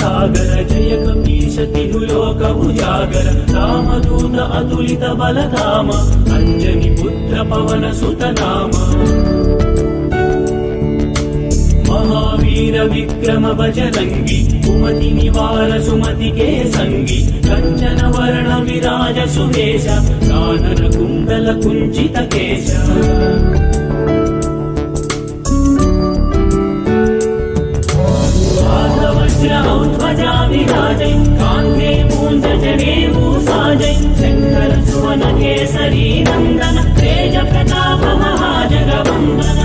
सागर जय कपीश तिहुलोक उजागर रामदूत अतुलित बलधाम अंजनी पुत्र पवन सुत नाम महावीर विक्रम बजरंगी कुमति निवार सुमति के संगी कंचन वर्ण विराज सुवेश कानन कुंडल कुंचित केश ध्वजा विराजै कान्धे मूंज जनेऊ साजै शंकर सुवन केसरी नंदन तेज प्रताप महाजगवंदन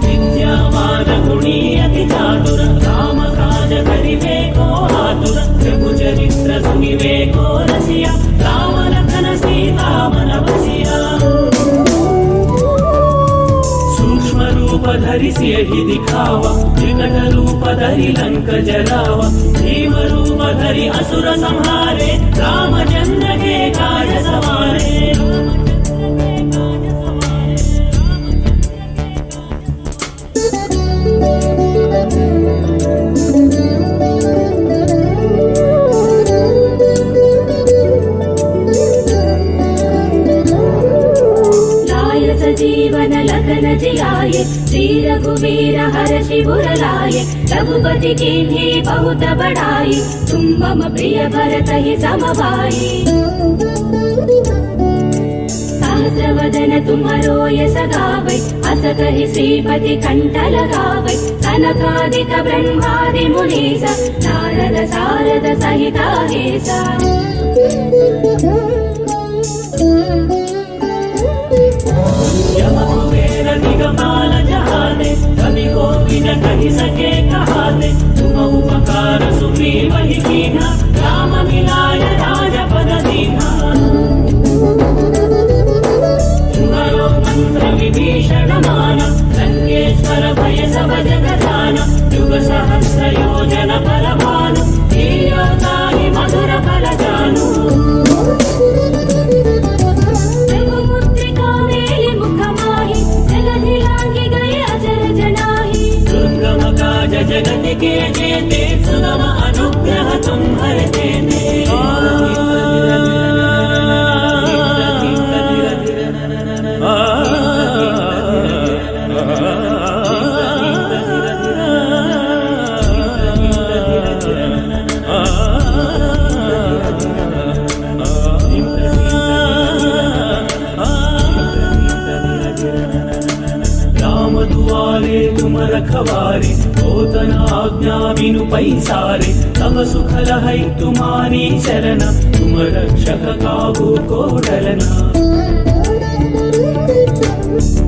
विद्यावान गुणी अति चातुर राम काज करिवे को आतुर प्रभु चरित्र सुनिवे को रसिया राम लखन सीता मन बसिया रूप धरि सियहि दिखावा विकट रूप धरि लंक जलावा भीम रूप धरि असुर संहारे रामचंद्र के काज सवारे जीवन लगन जियाये श्री रघुवीर हर्षि उर लाये रघुपति कीन्ही बहुत बड़ाई तुम मम प्रिय भरत ही सम भाई सहस्रवदन तुम्हारो यश गावै अस कहि श्रीपति कंठ लगावै सनकादिक ब्रह्मादि मुनीसा नारद सारद सहित अहिसा यमकुबेर दिगपाल जहाने कवि कोविद कहि सके कहाते तुम उपकार सुग्रीव ही कीन्हा राम मिलाय राजपद दीन्हा तुम्हारो मंत्र विभीषण माना लंकेश्वर भय सब जग जाना युग सहस्र योजन पर भानु लील्योताहि मधुर फल जानू जगत के जेते सुगम अनुग्रह तुम्हारे देते राम दुआरे तुम रखवारे होतन आज्ञा बिनु पैसारे तब सुख लहै तुम्हारी शरण तुम रक्षक काहू को डरना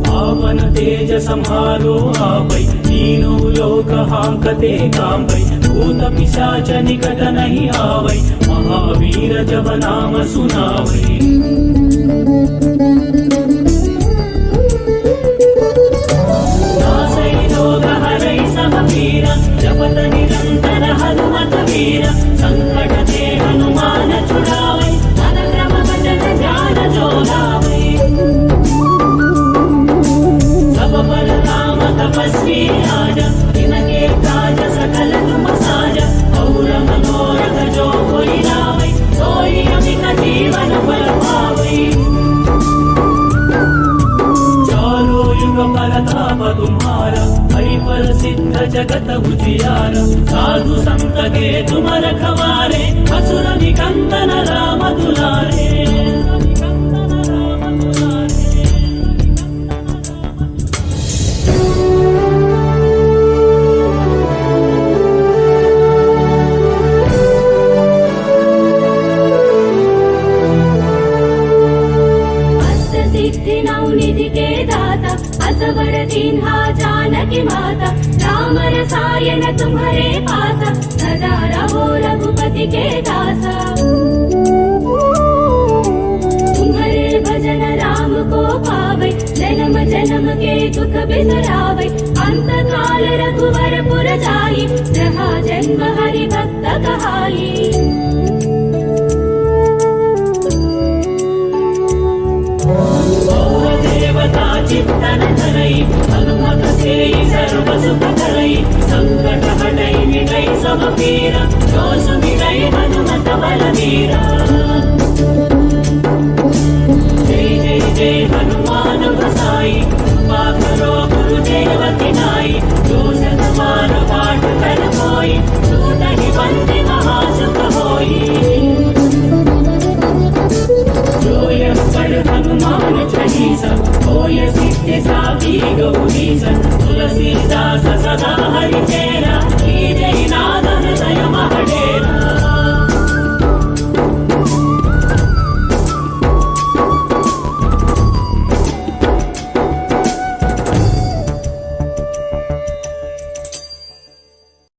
पावन तेज सम्हारो आपै तीनों लोक हांकते कांपै भूत पिशाच निकट नहीं आवै महावीर जब नाम सुनावै जपत निरंतर हनुमत वीर संकट ते हनुमान छुड़ावै मन क्रम वचन ध्यान जो लावै सब पर राम तपस्वी राजा तिनके काज सकल तुम साजा और मनोरथ जो कोई लावै सोई अमित जीवन फल पावै चारों युग परताप तुम्हारा पर सिद्ध जगत उजियारा साधु संत के तुम रखवारे असुर निकंदन राम दुलारे अष्ट सिद्धि नौ निधि के दाता असवर दीन्हा जानकी माता राम रसायन तुम्हारे पासा सदा रहो रघुपति के दासा तुम्हारे भजन राम को पावै जन्म जन्म के दुख बिसरावै अंत काल रघुवर पुर जाई जहाँ जन्म हरि भक्त कहाई देवता चित्तन धरई हनुमत तेयि सर्व सुख करई संकट हटई मिटई सब पीरा जो सुमिरई हनुमत बलवीरा जय जय जय हनुमान गोसाई कृपा करो गुरुदेव की नाई जो